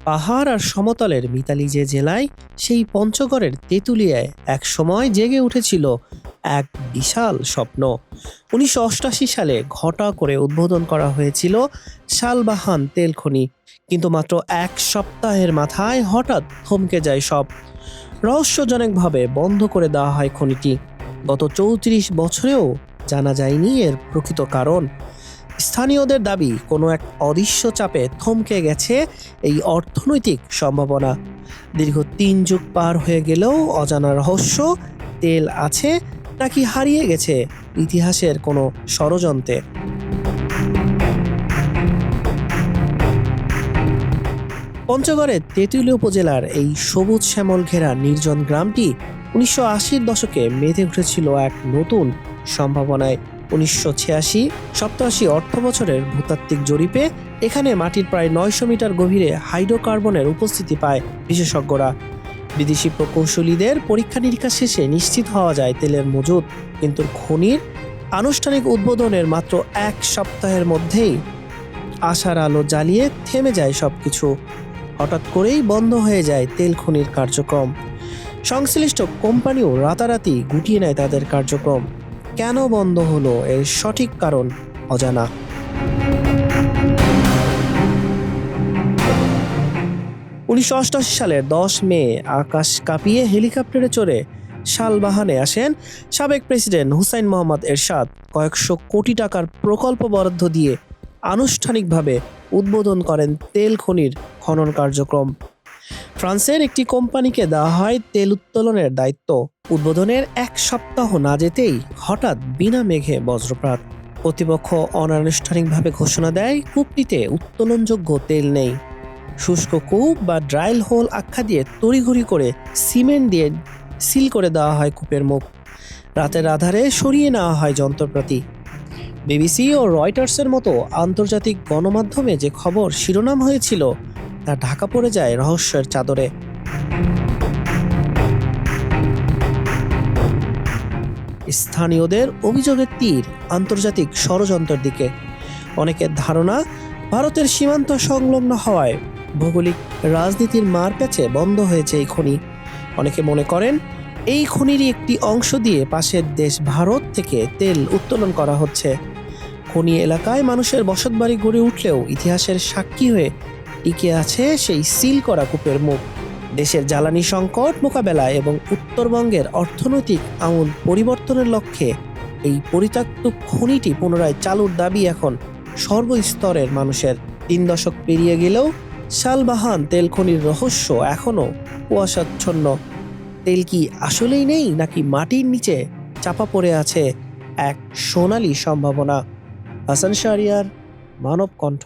পাহাড় আর সমতলের মিতালি যে জেলায়, সেই পঞ্চগড়ের তেঁতুলিয়ায় এক সময় জেগে উঠেছিল এক বিশাল স্বপ্ন। ১৯৮৮ সালে ঘটা করে উদ্বোধন করা হয়েছিল শালবাহান তেল খনি। কিন্তু মাত্র এক সপ্তাহের মাথায় হঠাৎ থমকে যায় সব। রহস্যজনকভাবে বন্ধ করে দেওয়া হয় খনিটি। গত ৩৪ বছরেও জানা যায়নি এর প্রকৃত কারণ। স্থানীয়দের দাবি, কোনো এক অদৃশ্য চাপে থমকে গেছে এই অর্থনৈতিক সম্ভাবনা। দীর্ঘ ৩ যুগ পার হয়ে গেলেও অজানা রহস্য, তেল আছে নাকি হারিয়ে গেছে ইতিহাসের কোনো ষড়যন্ত্রে। পঞ্চগড়ের তেঁতুলিয়া উপজেলার এই সবুজ শ্যামল ঘেরা নির্জন গ্রামটি ১৯৮০-র দশকে মেতে উঠেছিল এক নতুন সম্ভাবনায়। ১৯৮৬-৮৭ অর্থ বছরের ভূতাত্ত্বিক জরিপে এখানে মাটির প্রায় ৯০০ মিটার গভীরে হাইড্রোকার্বনের উপস্থিতি পায় বিশেষজ্ঞরা। বিদেশি প্রকৌশলীদের পরীক্ষা নিরীক্ষা শেষে নিশ্চিত হওয়া যায় তেলের মজুদ। কিন্তু খনির আনুষ্ঠানিক উদ্বোধনের মাত্র এক সপ্তাহের মধ্যেই আশার আলো জ্বালিয়ে থেমে যায় সবকিছু। হঠাৎ করেই বন্ধ হয়ে যায় তেল খনির কার্যক্রম। সংশ্লিষ্ট কোম্পানিও রাতারাতি গুটিয়ে নেয় তাদের কার্যক্রম। কেন বন্ধ হলো এর সঠিক কারণ অজানা। ১৯৮৮ সালের ১০ মে আকাশ কাঁপিয়ে হেলিকপ্টারে চড়ে শালবাহানে আসেন সাবেক প্রেসিডেন্ট হুসাইন মোহাম্মদ এরশাদ। কয়েকশো কোটি টাকার প্রকল্প বরাদ্দ দিয়ে আনুষ্ঠানিকভাবে উদ্বোধন করেন তেল খনির খনন কার্যক্রম। ফ্রান্সের একটি কোম্পানিকে দেওয়া হয় তেল উত্তোলনের দায়িত্ব। উদ্বোধনের এক সপ্তাহ না যেতেই হঠাৎ বিনা মেঘে বজ্রপাত। কর্তৃপক্ষ অনানুষ্ঠানিকভাবে ঘোষণা দেয়, কূপটিতে উত্তোলনযোগ্য তেল নেই। শুষ্ক কূপ বা ড্রাইল হোল আখ্যা দিয়ে তড়িঘড়ি করে সিমেন্ট দিয়ে সিল করে দেওয়া হয় কূপের মুখ। রাতের আধারে সরিয়ে নেওয়া হয় যন্ত্রপাতি। বিবিসি ও রয়টার্সের মতো আন্তর্জাতিক গণমাধ্যমে যে খবর শিরোনাম হয়েছিল, তা ঢাকা পড়ে যায় রহস্যের চাদরে। স্থানীয়দের অভিযোগের তীর আন্তর্জাতিক ষড়যন্ত্রের দিকে। অনেকের ধারণা, ভারতের সীমান্ত সংলগ্ন হওয়ায় ভৌগোলিক রাজনীতির মারপ্যাচে বন্ধ হয়েছে এই খনি। অনেকে মনে করেন, এই খনিরই একটি অংশ দিয়ে পাশের দেশ ভারত থেকে তেল উত্তোলন করা হচ্ছে। খনি এলাকায় মানুষের বসতবাড়ি গড়ে উঠলেও ইতিহাসের সাক্ষী হয়ে টিকে আছে সেই সিল করা কূপের মুখ। দেশের জ্বালানি সংকট মোকাবেলায় এবং উত্তরবঙ্গের অর্থনৈতিক আমূল পরিবর্তনের লক্ষ্যে এই পরিত্যক্ত খনিটি পুনরায় চালুর দাবি এখন সর্বস্তরের মানুষের। ৩ দশক পেরিয়ে গেলেও শালবাহান তেল খনির রহস্য এখনো কুয়াশাচ্ছন্ন। তেল কি আসলেই নেই, নাকি মাটির নিচে চাপা পড়ে আছে এক সোনালী সম্ভাবনা? হাসান শাহরিয়ার, মানব কণ্ঠ।